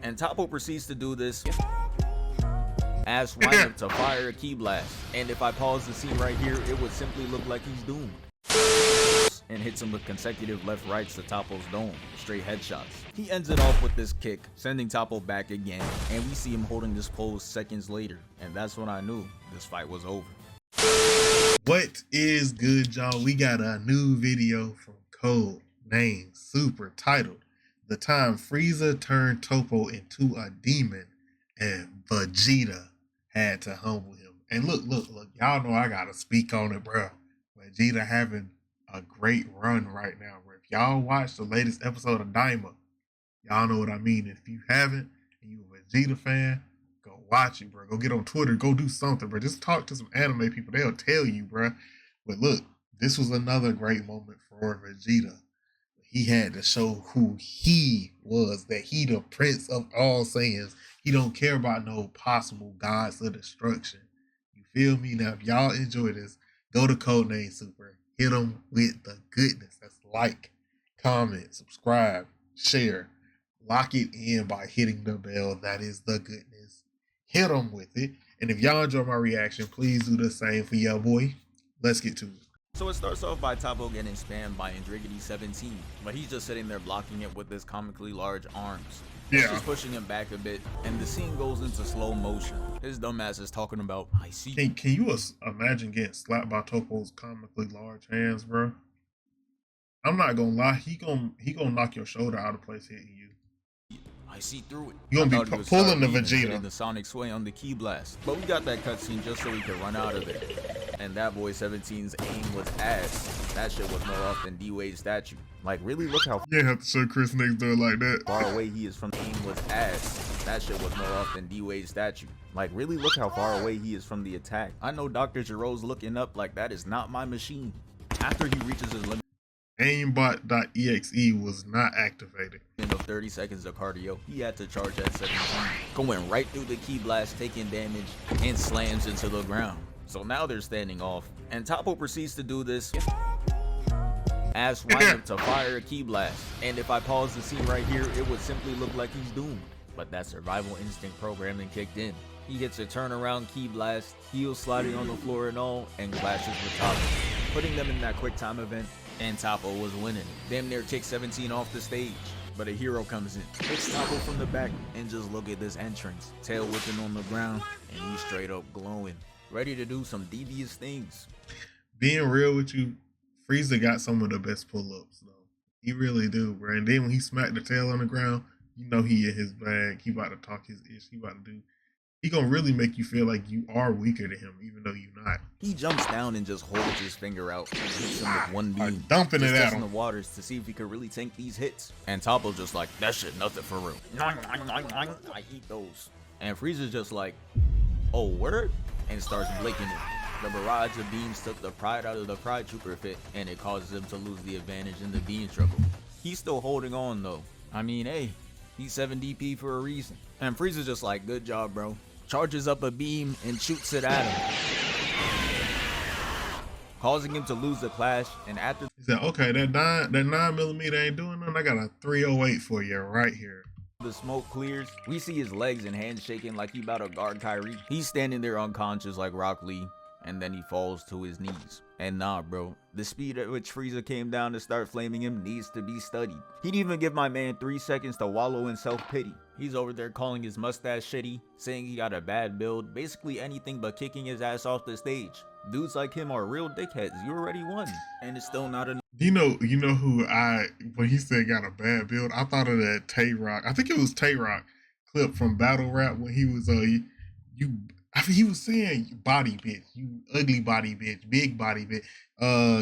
And Toppo proceeds to do this as wind up to fire a key blast. And if I pause the scene right here, it would simply look like he's doomed. And hits him with consecutive left rights to Toppo's dome, straight headshots. He ends it off with this kick, sending Toppo back again, and we see him holding this pose seconds later, and that's when I knew this fight was over. What is good, y'all? We got a new video from Code Name Super titled "The Time Frieza Turned Toppo into a Demon and Vegeta Had to Humble Him." And look, y'all know I gotta speak on it, bro. Vegeta having a great run right now, bro. If y'all watch the latest episode of Daima, y'all know what I mean. If you haven't and you a Vegeta fan, go watch it, bro. Go get on Twitter, go do something, bro. Just talk to some anime people, they'll tell you, bro. But look, this was another great moment for Vegeta. He had to show who he was, that he the prince of all Saiyans. He don't care about no possible gods of destruction. You feel me? Now, if y'all enjoy this, go to Codename Super. Hit them with the goodness. That's like, comment, subscribe, share. Lock it in by hitting the bell. That is the goodness. Hit them with it. And if y'all enjoy my reaction, please do the same for your boy. Let's get to it. So it starts off by Toppo getting spammed by Andrigity 17, but he's just sitting there blocking it with his comically large arms. It's just pushing him back a bit, and the scene goes into slow motion. His dumbass is talking about, I see. Can you imagine getting slapped by Toppo's comically large hands, bro? I'm not gonna lie, he gonna knock your shoulder out of place hitting you. I see through it. You gonna be pulling the Vegeta. The sonic sway on the key blast, but we got that cutscene just so we could run out of there. And that boy 17's aim was ass. That shit was more off than D-Wade's statue. Like, really, look how you have to show Chris next door like that. Far away he is from the aim was ass. That shit was more off than D-Wade's statue. Like, really, look how far away he is from the attack. I know Dr. Giro's looking up like that is not my machine. After he reaches his limit, aimbot.exe was not activated. In the 30 seconds of cardio, he had to charge at 17, going right through the key blast, taking damage, and slams into the ground. So now they're standing off, and Toppo proceeds to do this as wind up to fire a key blast. And if I pause the scene right here, it would simply look like he's doomed. But that survival instinct programming kicked in. He hits a turnaround key blast, heels sliding on the floor and all, and clashes with Toppo, putting them in that quick time event, and Toppo was winning. Damn near kicked 17 off the stage. But a hero comes in, hits Toppo from the back, and just look at this entrance. Tail whipping on the ground, and he's straight up glowing, ready to do some devious things. Being real with you, Frieza got some of the best pull-ups, though. He really do, bro. And then when he smacked the tail on the ground, you know he in his bag. He about to talk his ish. He gonna really make you feel like you are weaker than him, even though you're not. He jumps down and just holds his finger out and hits him with one beam, dumping it at him. The waters to see if he could really tank these hits. And Toppo's just like, that shit nothing for real. I eat those. And Frieza's just like, oh, word? And starts blinking it. The barrage of beams took the pride out of the Pride Trooper fit, and it causes him to lose the advantage in the beam struggle. He's still holding on though. I mean, hey, he's 7 DP for a reason. And Frieza's just like, good job, bro. Charges up a beam and shoots it at him, causing him to lose the clash. And after he said, okay, that 9mm ain't doing nothing. I got a 308 for you right here. The smoke clears, we see his legs and hands shaking like he about to guard Kyrie. He's standing there unconscious like Rock Lee, and then he falls to his knees. And nah, bro, the speed at which Frieza came down to start flaming him needs to be studied. He'd even give my man 3 seconds to wallow in self-pity. He's over there calling his mustache shitty, saying he got a bad build, basically anything but kicking his ass off the stage. Dudes like him are real dickheads. You already won, and it's still not enough. You know who when he said got a bad build, I thought of that Tay-Rock. I think it was Tay-Rock clip from Battle Rap when he was he was saying body bitch, you ugly body bitch, big body bitch.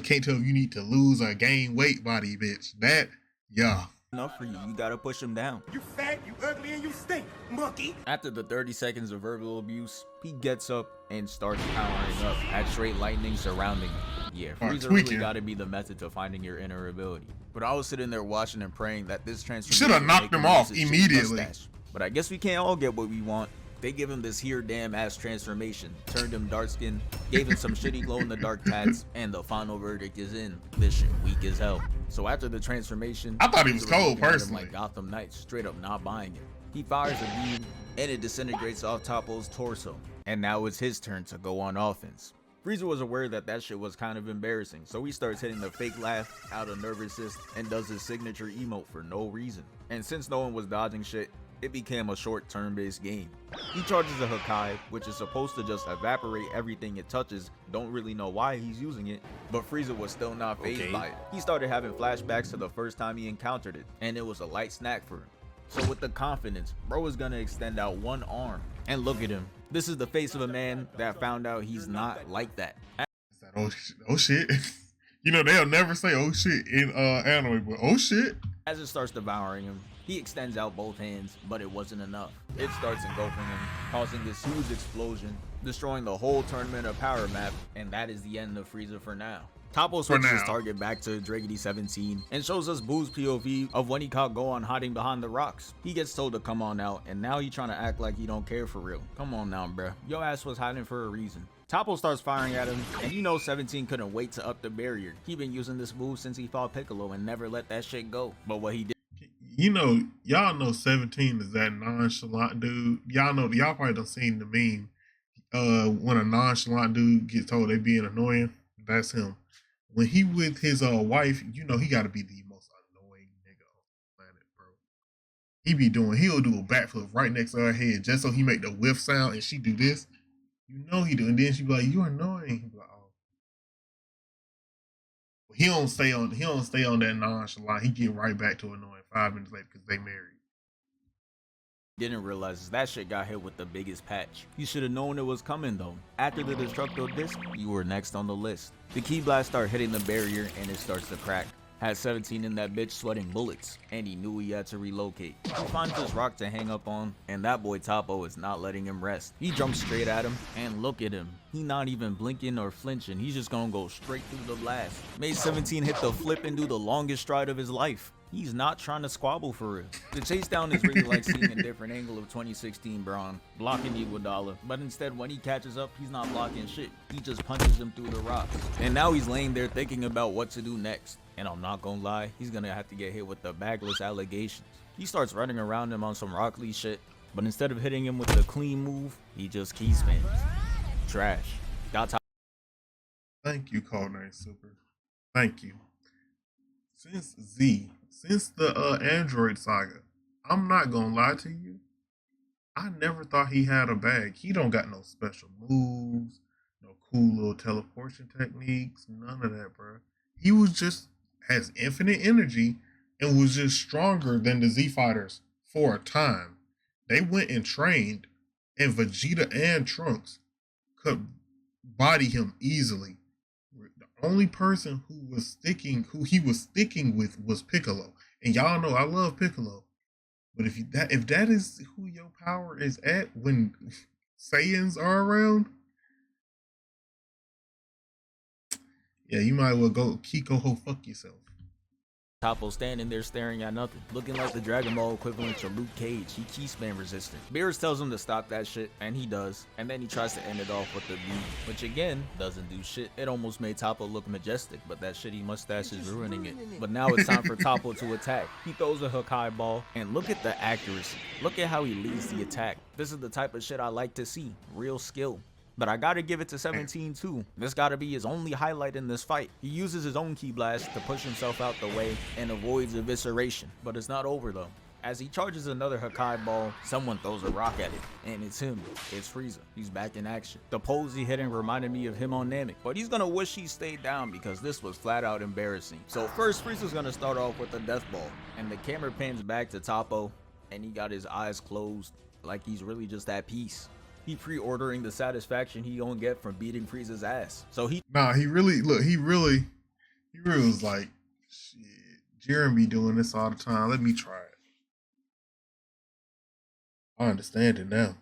Can't tell if you need to lose or gain weight body bitch. That, yeah. Enough for you. You gotta push him down. You fat, you ugly, and you stink, monkey. After the 30 seconds of verbal abuse, he gets up and starts powering up at straight lightning surrounding him. Yeah, Frieza really gotta be the method to finding your inner ability. But I was sitting there watching and praying that this transformation should have knocked him off immediately. But I guess we can't all get what we want. They give him this here damn ass transformation, turned him dark skin, gave him some shitty glow in the dark tats, and the final verdict is in. This shit weak as hell. So after the transformation, I thought he was cold personally. Like Gotham Knights, straight up not buying it. He fires a beam, and it disintegrates off Toppo's torso. And now it's his turn to go on offense. Frieza was aware that that shit was kind of embarrassing, so he starts hitting the fake laugh out of nervousness and does his signature emote for no reason. And since no one was dodging shit, it became a short turn-based game. He charges a Hakai, which is supposed to just evaporate everything it touches. Don't really know why he's using it, but Frieza was still not fazed by it. He started having flashbacks to the first time he encountered it, and it was a light snack for him. So with the confidence, bro is gonna extend out one arm. And look at him. This is the face of a man that found out he's not like that. Oh shit. You know, they'll never say oh shit in anime, but oh shit. As it starts devouring him, he extends out both hands, but it wasn't enough. It starts engulfing him, causing this huge explosion, destroying the whole tournament of power map, and that is the end of Frieza for now. Toppo switches his target back to Draggedy 17 and shows us Boo's POV of when he caught Gohan hiding behind the rocks. He gets told to come on out, and now he trying to act like he don't care for real. Come on now, bruh. Your ass was hiding for a reason. Toppo starts firing at him, and you know 17 couldn't wait to up the barrier. He been using this move since he fought Piccolo and never let that shit go. But what he did, you know, y'all know 17 is that nonchalant dude. Y'all probably done seen the meme. When a nonchalant dude gets told they being annoying, that's him. When he with his wife, you know he gotta be the most annoying nigga on the planet, bro. He'll do a backflip right next to her head just so he make the whiff sound and she do this. You know he do, and then she be like, "You're annoying." He be like, "Oh." But he don't stay on that nonchalant. He get right back to annoying 5 minutes later because they married. didn't realize is that shit got hit with the biggest patch. You should have known it was coming though. After the Destructo Disc, you were next on the list. The Ki Blast start hitting the barrier and it starts to crack. Had 17 in that bitch sweating bullets, and he knew he had to relocate. He finds this rock to hang up on, and that boy Toppo is not letting him rest. He jumps straight at him, and look at him. He not even blinking or flinching, he's just gonna go straight through the blast. Made 17 hit the flip and do the longest stride of his life. He's not trying to squabble for real. The chase down is really like seeing a different angle of 2016 Braun, blocking Iguodala, but instead when he catches up, he's not blocking shit. He just punches him through the rocks. And now he's laying there thinking about what to do next. And I'm not gonna lie, he's gonna have to get hit with the bagless allegations. He starts running around him on some Rock Lee shit, but instead of hitting him with the clean move, he just key spams. Trash. Got top. Thank you, Codename Super. Thank you. Since the Android saga, I'm not gonna lie to you, I never thought he had a bag. He don't got no special moves, no cool little teleportation techniques, none of that, bro. He was just has infinite energy and was just stronger than the Z Fighters for a time. They went and trained, and Vegeta and Trunks could body him easily. The only person who he was sticking with was Piccolo. And y'all know I love Piccolo. But if that is who your power is at when Saiyans are around, yeah, you might as well go Kiko ho fuck yourself. Toppo standing there staring at nothing, looking like the Dragon Ball equivalent to Luke Cage. He key spam resistant. Beerus tells him to stop that shit, and he does. And then he tries to end it off with the beat, which again, doesn't do shit. It almost made Toppo look majestic, but that shitty mustache is ruining it. But now it's time for Toppo to attack. He throws a Hakai ball, and look at the accuracy. Look at how he leads the attack. This is the type of shit I like to see. Real skill. But I gotta give it to 17 too. This gotta be his only highlight in this fight. He uses his own Ki Blast to push himself out the way and avoids evisceration. But it's not over though. As he charges another Hakai ball, someone throws a rock at it. And it's him. It's Frieza. He's back in action. The pose he hitting reminded me of him on Namek. But he's gonna wish he stayed down because this was flat out embarrassing. So first Frieza's gonna start off with a death ball. And the camera pans back to Toppo. And he got his eyes closed like he's really just at peace. He pre-ordering the satisfaction he gonna get from beating Frieza's ass. So he really was like, shit, Jiren be doing this all the time. Let me try it. I understand it now.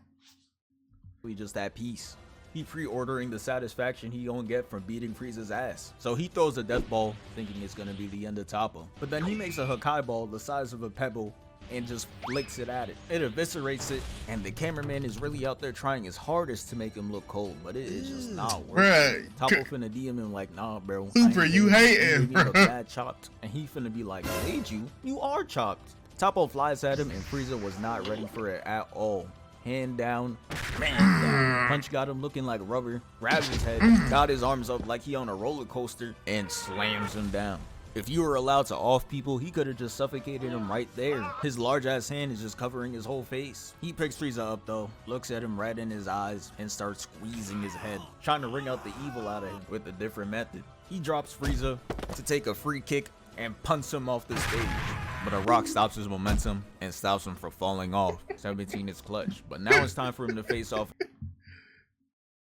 We just at peace. He pre-ordering the satisfaction he gonna get from beating Frieza's ass. So he throws a death ball, thinking it's gonna be the end of Toppo. But then he makes a Hakai ball the size of a pebble and just flicks it at it. It eviscerates it, and the cameraman is really out there trying his hardest to make him look cold, but it is just not working. Right. Toppo finna DM him like, nah, bro. Super, you hating, bro. Bad chopped. And he finna be like, I made you. You are chopped. Toppo flies at him and Frieza was not ready for it at all. Hand down, man down. Punch got him looking like rubber, grabs his head, got his arms up like he on a roller coaster, and slams him down. If you were allowed to off people, he could have just suffocated him right there. His large ass hand is just covering his whole face. He picks Frieza up though, looks at him right in his eyes, and starts squeezing his head, trying to wring out the evil out of him with a different method. He drops Frieza to take a free kick and punts him off the stage. But a rock stops his momentum and stops him from falling off. 17 is clutch, but now it's time for him to face off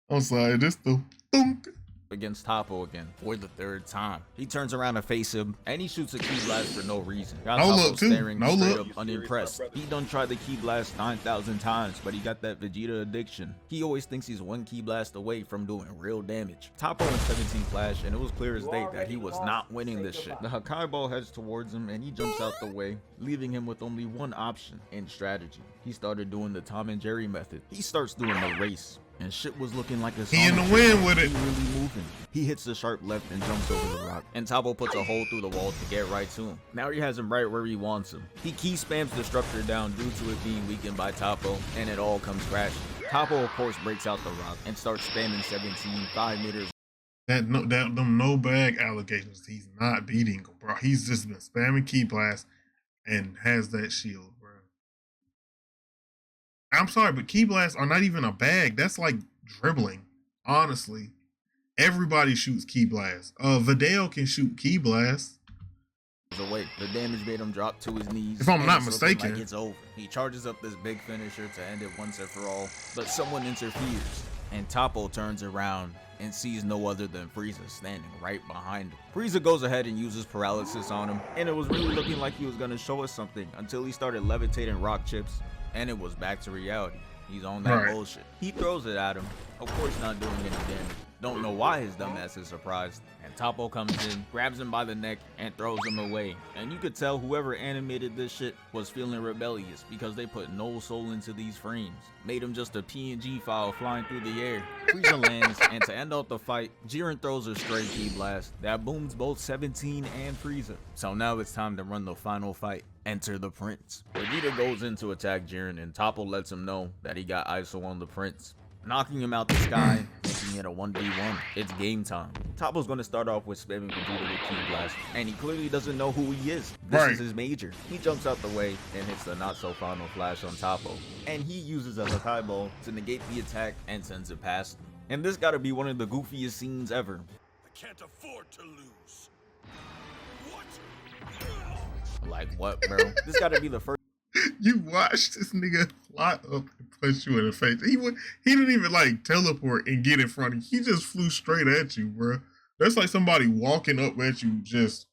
I'm sorry, this the thunk. against Toppo again for the third time. He turns around to face him and he shoots a ki blast for no reason. Got No Toppo look, too. staring No straight look. up unimpressed. He done tried the ki blast 9,000 times, but he got that Vegeta addiction. He always thinks he's one ki blast away from doing real damage. Toppo and 17 clash, and it was clear as day that he was not winning this shit. The Hakai ball heads towards him and he jumps out the way, leaving him with only one option in strategy. He started doing the Tom and Jerry method. He starts doing the race. And shit was looking like a He in the Sonic wind show. with it. He really moving. He hits the sharp left and jumps over the rock. And Toppo puts a hole through the wall to get right to him. Now he has him right where he wants him. He key spams the structure down due to it being weakened by Toppo, and it all comes crashing. Toppo of course breaks out the rock and starts spamming 17 5 meters. Them no bag allegations, he's not beating him, bro. He's just been spamming ki blast and has that shield, bro. I'm sorry, but ki blasts are not even a bag. That's like dribbling. Honestly, everybody shoots ki blasts. Vidal can shoot ki blasts. Away. The damage made him drop to his knees. If I'm and not it's looking mistaken. like it's over. He charges up this big finisher to end it once and for all, but someone interferes, and Toppo turns around and sees no other than Frieza standing right behind him. Frieza goes ahead and uses paralysis on him, and it was really looking like he was gonna show us something until he started levitating rock chips, and it was back to reality. He's on that Right. bullshit. He throws it at him, of course not doing any damage. Don't know why his dumbass is surprised. And Toppo comes in, grabs him by the neck, and throws him away. And you could tell whoever animated this shit was feeling rebellious because they put no soul into these frames. Made him just a PNG file flying through the air. Frieza lands, and to end out the fight, Jiren throws a stray ki blast that booms both 17 and Frieza. So now it's time to run the final fight. Enter the Prince. Vegeta goes in to attack Jiren, and Toppo lets him know that he got ISO on the Prince, knocking him out the sky, making it a 1v1. It's game time. Toppo's gonna start off with spamming Vegeta with ki blast, and he clearly doesn't know who he is. This Right. is his major. He jumps out the way and hits the not so final flash on Toppo, and he uses a Hakai ball to negate the attack and sends it past him. And this gotta be one of the goofiest scenes ever. I can't afford to lose. What? Like what, bro? This gotta be the first You watched this nigga fly up and punch you in the face. He didn't even like teleport and get in front of you. He just flew straight at you, bro. That's like somebody walking up at you just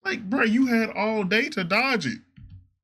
like, bro, you had all day to dodge it.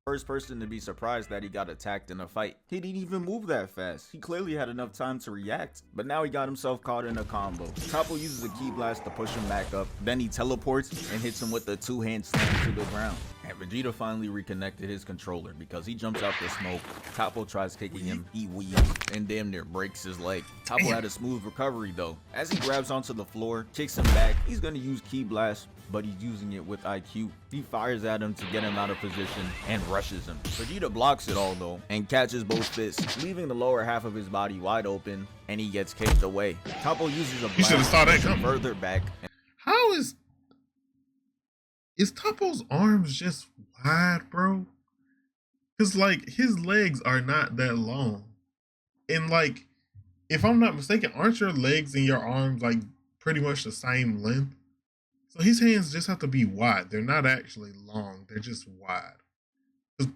first person to be surprised that he got attacked in a fight. He didn't even move that fast. He clearly had enough time to react, but now he got himself caught in a combo. Toppo uses a ki blast to push him back up, then he teleports and hits him with a two-hand slam to the ground. And Vegeta finally reconnected his controller because he jumps out the smoke. Toppo tries kicking him, he weaves, and damn near breaks his leg. Toppo had a smooth recovery though. As he grabs onto the floor, kicks him back, he's gonna use ki blast, but he's using it with IQ. He fires at him to get him out of position and rushes him. Vegeta blocks it all though and catches both fists, leaving the lower half of his body wide open, and he gets kicked away. Toppo uses a You should have blast saw to that push him coming. further back. How is Toppo's arms just wide, bro? Cause like his legs are not that long. And like, if I'm not mistaken, aren't your legs and your arms like pretty much the same length? So his hands just have to be wide. They're not actually long. They're just wide. 'Cause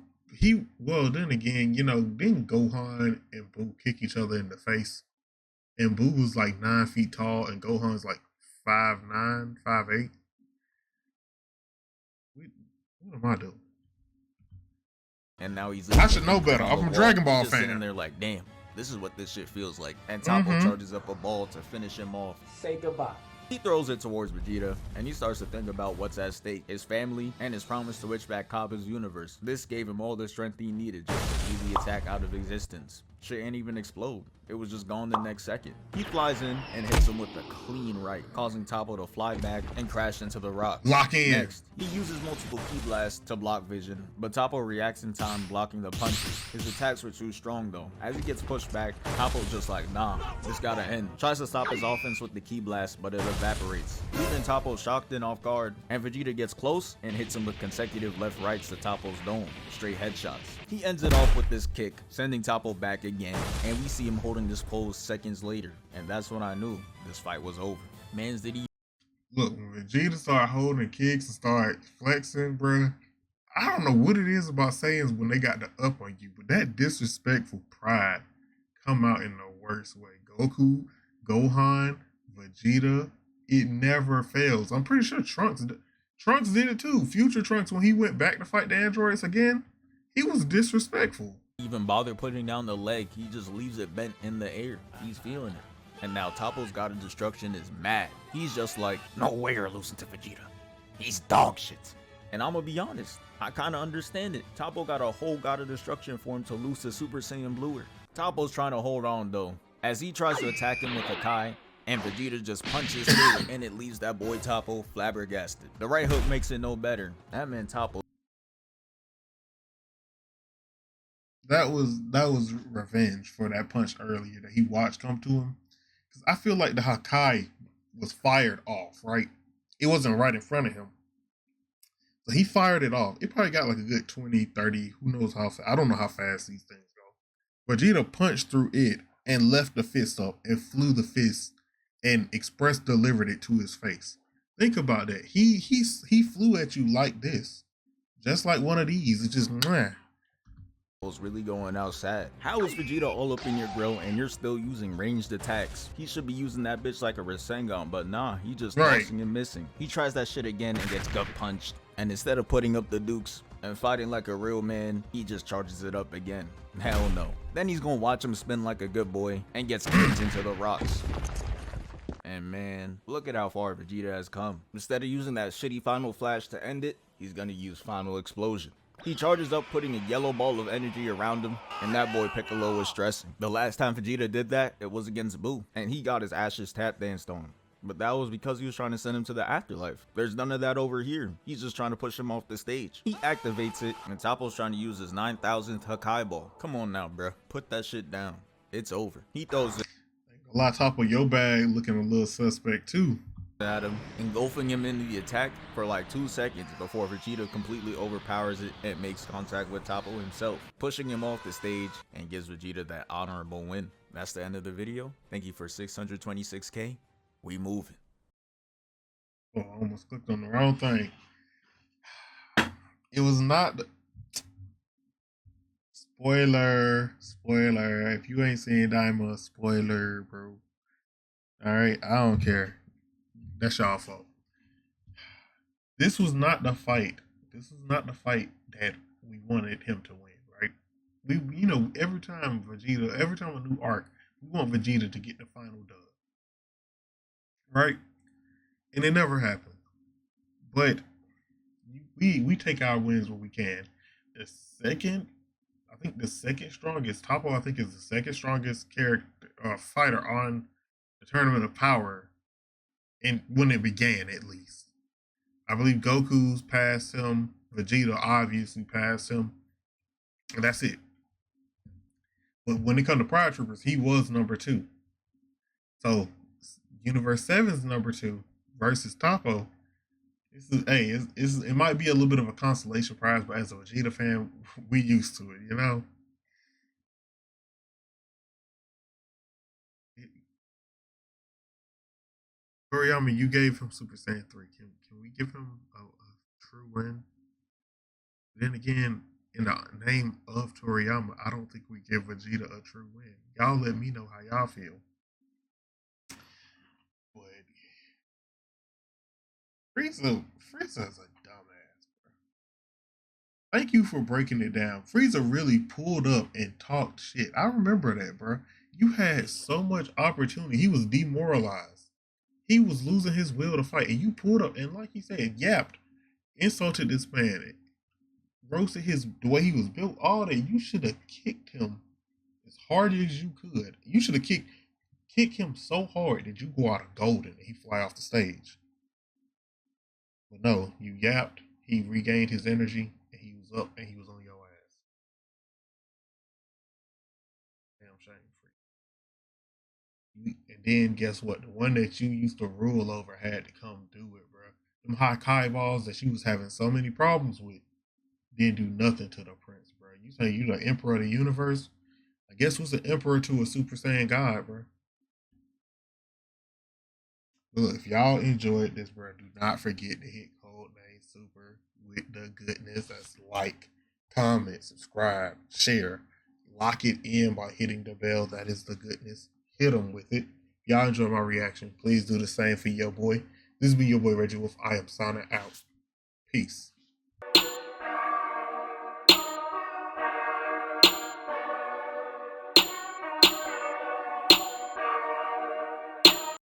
well, then again, didn't Gohan and Boo kick each other in the face? And Boo was like 9 feet tall and Gohan's like 5'9", 5'8". What am I doing? And now he's I should know better. on I'm the a wall. Dragon Ball He's just fan. sitting there like, damn, this is what this shit feels like. And Toppo charges up a ball to finish him off. Say goodbye. He throws it towards Vegeta, and he starts to think about what's at stake, his family, and his promise to witch back Kappa's universe. This gave him all the strength he needed just to beat the attack out of existence. Shit ain't even explode. It was just gone the next second. He flies in and hits him with a clean right, causing Toppo to fly back and crash into the rocks. Lock in. Next, he uses multiple ki blasts to block Vision, but Toppo reacts in time, blocking the punches. His attacks were too strong though. As he gets pushed back, Toppo's just like, nah, this gotta end. Tries to stop his offense with the ki blast, but it evaporates, leaving Toppo shocked and off guard, and Vegeta gets close and hits him with consecutive left rights to Toppo's dome, straight headshots. He ends it off with this kick, sending Toppo back again, and we see him holding this pose seconds later, and that's when I knew this fight was over. Mans, did he? Look, when Vegeta started holding kicks and started flexing, bruh, I don't know what it is about Saiyans when they got the up on you, but that disrespectful pride come out in the worst way. Goku, Gohan, Vegeta, it never fails. I'm pretty sure Trunks did it too. Future Trunks, when he went back to fight the androids again, he was disrespectful. Even bother putting down the leg, he just leaves it bent in the air. He's feeling it. And now Toppo's God of Destruction is mad. He's just like, no way you're losing to Vegeta. He's dog shit. And I'ma be honest, I kinda understand it. Toppo got a whole God of Destruction for him to lose to Super Saiyan Bluer. Toppo's trying to hold on though, as he tries to attack him with a Kai, and Vegeta just punches through it, and it leaves that boy Toppo flabbergasted. The right hook makes it no better. That man Toppo. That was revenge for that punch earlier that he watched come to him. Because I feel like the Hakai was fired off, right? It wasn't right in front of him. So he fired it off. It probably got like a good 20, 30, who knows how fast. I don't know how fast these things go. Vegeta punched through it and left the fist up and flew the fist and express delivered it to his face. Think about that. He flew at you like this. Just like one of these. It's just mwah. Was really going outside. How is Vegeta all up in your grill and you're still using ranged attacks? He should be using that bitch like a Rasengan, but nah, he just tossing and missing. He tries that shit again and gets gut punched. And instead of putting up the dukes and fighting like a real man, he just charges it up again. Hell no. Then he's gonna watch him spin like a good boy and gets kicked into the rocks. And man, look at how far Vegeta has come. Instead of using that shitty final flash to end it, he's gonna use final explosion. He charges up, putting a yellow ball of energy around him, and that boy Piccolo was stressing. The last time Vegeta did that, it was against Buu, and he got his ashes tap danced on him. But that was because he was trying to send him to the afterlife. There's none of that over here. He's just trying to push him off the stage. He activates it, and Toppo's trying to use his 9,000th Hakai ball. Come on now, bruh. Put that shit down. It's over. He throws it. A lot of Toppo, your bag looking a little suspect too. At him, engulfing him into the attack for like 2 seconds before Vegeta completely overpowers it and makes contact with Toppo himself, pushing him off the stage and gives Vegeta that honorable win. That's the end of the video. Thank you for 626k. We moving. Oh, I almost clicked on the wrong thing. It was not the... Spoiler. If you ain't seen Daima, spoiler, bro. Alright, I don't care. That's y'all fault. This was not the fight. This is not the fight that we wanted him to win, right? We you know, every time a new arc, we want Vegeta to get the final dub. Right? And it never happened. But we take our wins when we can. The second strongest, Toppo, I think, is the second strongest fighter on the Tournament of Power. And when it began, at least. I believe Goku's passed him. Vegeta obviously passed him. And that's it. But when it comes to Pride Troopers, he was number 2. So, Universe 7's number 2 versus Toppo. It might be a little bit of a consolation prize, but as a Vegeta fan, we used to it, you know? Toriyama, you gave him Super Saiyan 3. Can we give him a true win? Then again, in the name of Toriyama, I don't think we give Vegeta a true win. Y'all let me know how y'all feel. But Frieza is a dumbass, bro. Thank you for breaking it down. Frieza really pulled up and talked shit. I remember that, bro. You had so much opportunity. He was demoralized. He was losing his will to fight, and you pulled up and, like he said, yapped, insulted this man, roasted the way he was built, all that. You should have kicked him as as hard as you could. You should have kicked him so hard that you go out of golden and he fly off the stage. But no, you yapped. He regained his energy and he was up and he was on your ass. Damn shame for you. And then guess what? The one that you used to rule over had to come do it, bro. Them Hakai balls that she was having so many problems with didn't do nothing to the prince, bro. You say you the emperor of the universe? I guess what's the emperor to a Super Saiyan god, bro? Look, if y'all enjoyed this, bro, do not forget to hit Code Name Super with the goodness. That's like, comment, subscribe, share. Lock it in by hitting the bell. That is the goodness. Hit them with it. If y'all enjoy my reaction, please do the same for your boy. This has been your boy Reggie Wolf. I am signing out. Peace.